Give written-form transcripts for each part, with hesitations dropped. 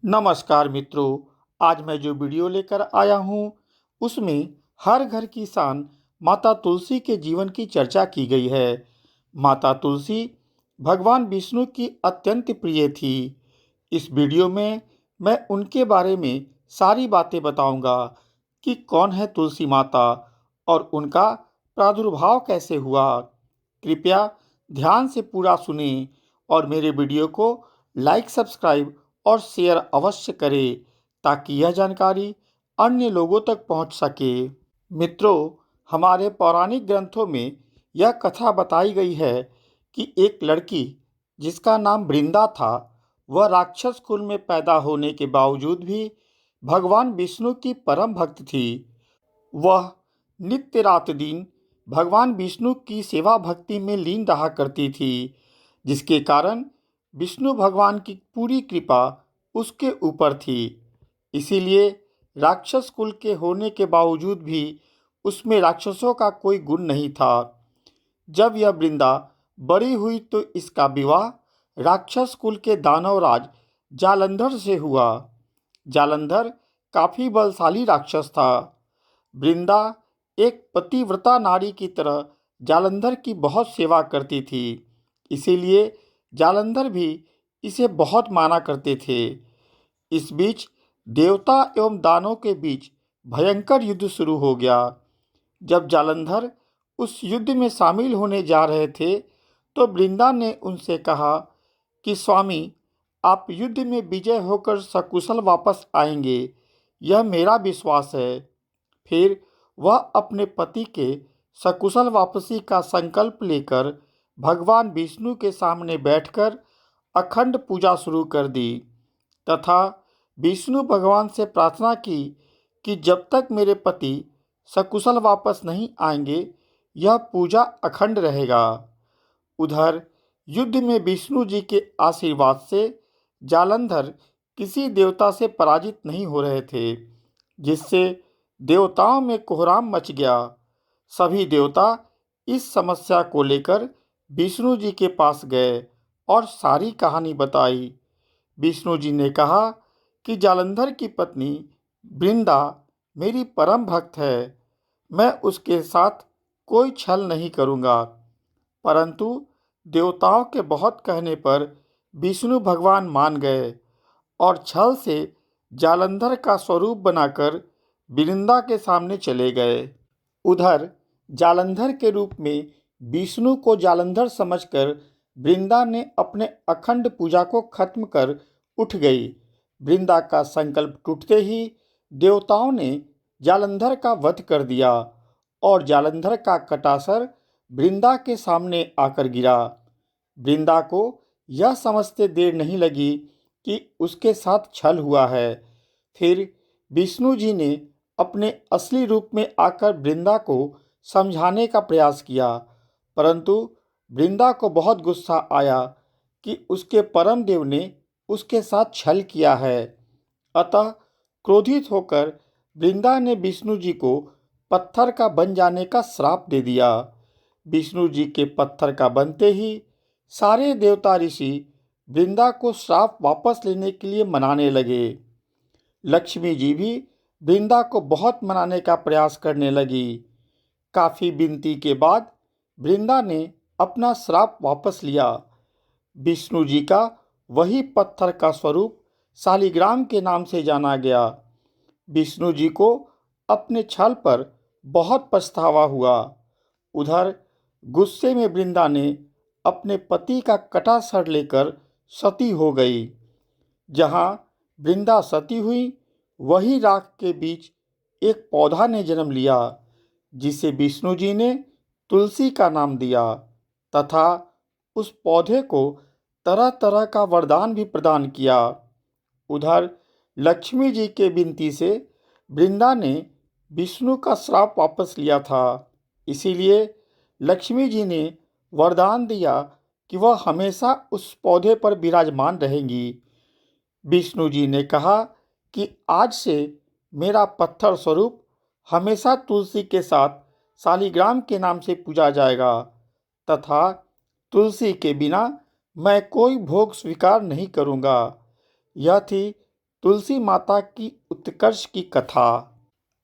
नमस्कार मित्रों। आज मैं जो वीडियो लेकर आया हूँ उसमें हर घर की शान माता तुलसी के जीवन की चर्चा की गई है। माता तुलसी भगवान विष्णु की अत्यंत प्रिय थी। इस वीडियो में मैं उनके बारे में सारी बातें बताऊंगा कि कौन है तुलसी माता और उनका प्रादुर्भाव कैसे हुआ। कृपया ध्यान से पूरा सुने और मेरे वीडियो को लाइक, सब्सक्राइब और शेयर अवश्य करें ताकि यह जानकारी अन्य लोगों तक पहुंच सके। मित्रों, हमारे पौराणिक ग्रंथों में यह कथा बताई गई है कि एक लड़की जिसका नाम वृंदा था, वह राक्षस कुल में पैदा होने के बावजूद भी भगवान विष्णु की परम भक्त थी। वह नित्य रात दिन भगवान विष्णु की सेवा भक्ति में लीन रहा करती थी, जिसके कारण विष्णु भगवान की पूरी कृपा उसके ऊपर थी। इसीलिए राक्षस कुल के होने के बावजूद भी उसमें राक्षसों का कोई गुण नहीं था। जब यह वृंदा बड़ी हुई तो इसका विवाह राक्षस कुल के दानवराज जालंधर से हुआ। जालंधर काफी बलशाली राक्षस था। वृंदा एक पतिव्रता नारी की तरह जालंधर की बहुत सेवा करती थी। इसीलिए जालंधर भी इसे बहुत माना करते थे। इस बीच देवता एवं दानों के बीच भयंकर युद्ध शुरू हो गया। जब जालंधर उस युद्ध में शामिल होने जा रहे थे तो वृंदा ने उनसे कहा कि स्वामी, आप युद्ध में विजय होकर सकुशल वापस आएंगे, यह मेरा विश्वास है। फिर वह अपने पति के सकुशल वापसी का संकल्प लेकर भगवान विष्णु के सामने बैठकर अखंड पूजा शुरू कर दी तथा विष्णु भगवान से प्रार्थना की कि जब तक मेरे पति सकुशल वापस नहीं आएंगे, यह पूजा अखंड रहेगा। उधर युद्ध में विष्णु जी के आशीर्वाद से जालंधर किसी देवता से पराजित नहीं हो रहे थे, जिससे देवताओं में कोहराम मच गया। सभी देवता इस समस्या को लेकर विष्णु जी के पास गए और सारी कहानी बताई। विष्णु जी ने कहा कि जालंधर की पत्नी वृंदा मेरी परम भक्त है, मैं उसके साथ कोई छल नहीं करूँगा। परंतु देवताओं के बहुत कहने पर विष्णु भगवान मान गए और छल से जालंधर का स्वरूप बनाकर वृंदा के सामने चले गए। उधर जालंधर के रूप में विष्णु को जालंधर समझकर वृंदा ने अपने अखंड पूजा को खत्म कर उठ गई। वृंदा का संकल्प टूटते ही देवताओं ने जालंधर का वध कर दिया और जालंधर का कटासर वृंदा के सामने आकर गिरा। वृंदा को यह समझते देर नहीं लगी कि उसके साथ छल हुआ है। फिर विष्णु जी ने अपने असली रूप में आकर वृंदा को समझाने का प्रयास किया, परंतु वृंदा को बहुत गुस्सा आया कि उसके परम देव ने उसके साथ छल किया है। अतः क्रोधित होकर वृंदा ने विष्णु जी को पत्थर का बन जाने का श्राप दे दिया। विष्णु जी के पत्थर का बनते ही सारे देवता ऋषि वृंदा को श्राप वापस लेने के लिए मनाने लगे। लक्ष्मी जी भी वृंदा को बहुत मनाने का प्रयास करने लगी। काफी विनती के बाद वृंदा ने अपना श्राप वापस लिया। विष्णु जी का वही पत्थर का स्वरूप शालिग्राम के नाम से जाना गया। विष्णु जी को अपने छल पर बहुत पछतावा हुआ। उधर गुस्से में वृंदा ने अपने पति का कटा सर लेकर सती हो गई। जहाँ वृंदा सती हुई, वही राख के बीच एक पौधा ने जन्म लिया, जिसे विष्णु जी ने तुलसी का नाम दिया तथा उस पौधे को तरह तरह का वरदान भी प्रदान किया। उधर लक्ष्मी जी के विनती से वृंदा ने विष्णु का श्राप वापस लिया था। इसीलिए लक्ष्मी जी ने वरदान दिया कि वह हमेशा उस पौधे पर विराजमान रहेंगी। विष्णु जी ने कहा कि आज से मेरा पत्थर स्वरूप हमेशा तुलसी के साथ शालिग्राम के नाम से पूजा जाएगा तथा तुलसी के बिना मैं कोई भोग स्वीकार नहीं करूँगा। यह थी तुलसी माता की उत्कर्ष की कथा।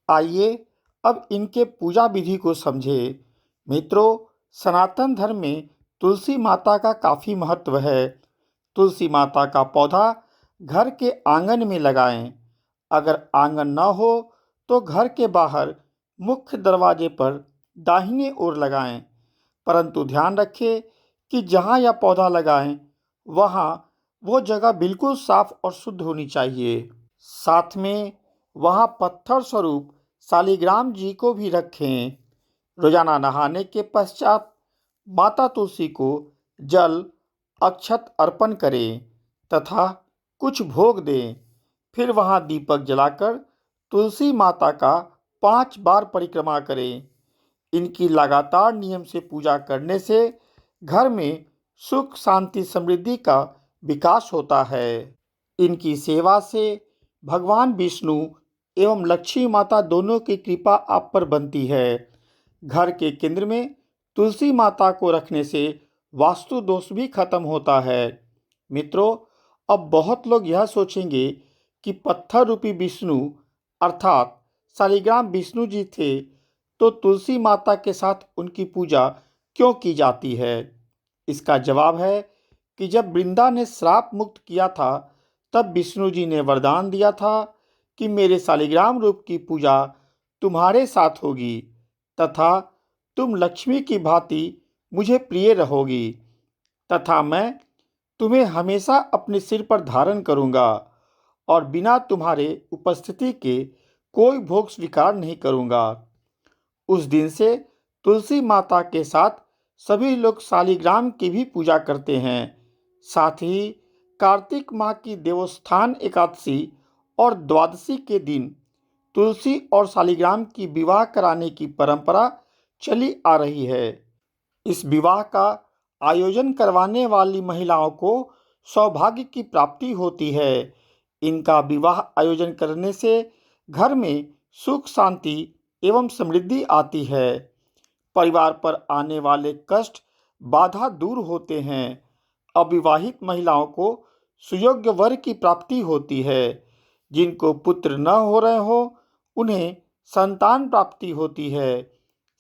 आइए अब इनके पूजा विधि को समझें। मित्रों, सनातन धर्म में तुलसी माता का काफ़ी महत्व है। तुलसी माता का पौधा घर के आंगन में लगाएं। अगर आंगन न हो तो घर के बाहर मुख्य दरवाजे पर दाहिने ओर लगाएं। परंतु ध्यान रखें कि जहां यह पौधा लगाएं वहां वो जगह बिल्कुल साफ और शुद्ध होनी चाहिए। साथ में वहां पत्थर स्वरूप शालिग्राम जी को भी रखें। रोजाना नहाने के पश्चात माता तुलसी को जल अक्षत अर्पण करें तथा कुछ भोग दें। फिर वहां दीपक जलाकर तुलसी माता का 5 बार परिक्रमा करें। इनकी लगातार नियम से पूजा करने से घर में सुख शांति समृद्धि का विकास होता है। इनकी सेवा से भगवान विष्णु एवं लक्ष्मी माता दोनों की कृपा आप पर बनती है। घर के केंद्र में तुलसी माता को रखने से वास्तु दोष भी खत्म होता है। मित्रों, अब बहुत लोग यह सोचेंगे कि पत्थर रूपी विष्णु अर्थात शालिग्राम विष्णु जी थे, तो तुलसी माता के साथ उनकी पूजा क्यों की जाती है? इसका जवाब है कि जब वृंदा ने श्राप मुक्त किया था, तब विष्णु जी ने वरदान दिया था कि मेरे शालिग्राम रूप की पूजा तुम्हारे साथ होगी तथा तुम लक्ष्मी की भांति मुझे प्रिय रहोगी तथा मैं तुम्हें हमेशा अपने सिर पर धारण करूंगा और बिना तुम्हारे उपस्थिति के कोई भोग स्वीकार नहीं करूंगा। उस दिन से तुलसी माता के साथ सभी लोग शालिग्राम की भी पूजा करते हैं। साथ ही कार्तिक माह की देवस्थान एकादशी और द्वादशी के दिन तुलसी और शालिग्राम की विवाह कराने की परंपरा चली आ रही है। इस विवाह का आयोजन करवाने वाली महिलाओं को सौभाग्य की प्राप्ति होती है। इनका विवाह आयोजन करने से घर में सुख शांति एवं समृद्धि आती है। परिवार पर आने वाले कष्ट बाधा दूर होते हैं। अविवाहित महिलाओं को सुयोग्य वर की प्राप्ति होती है। जिनको पुत्र न हो रहे हो उन्हें संतान प्राप्ति होती है।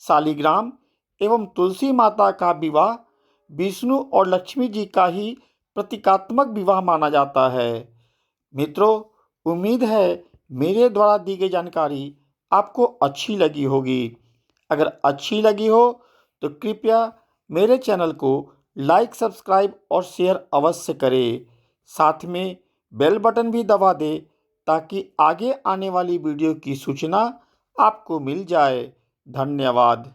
शालिग्राम एवं तुलसी माता का विवाह विष्णु और लक्ष्मी जी का ही प्रतीकात्मक विवाह माना जाता है। मित्रों, उम्मीद है मेरे द्वारा दी गई जानकारी आपको अच्छी लगी होगी। अगर अच्छी लगी हो तो कृपया मेरे चैनल को लाइक, सब्सक्राइब और शेयर अवश्य करें। साथ में बेल बटन भी दबा दें ताकि आगे आने वाली वीडियो की सूचना आपको मिल जाए। धन्यवाद।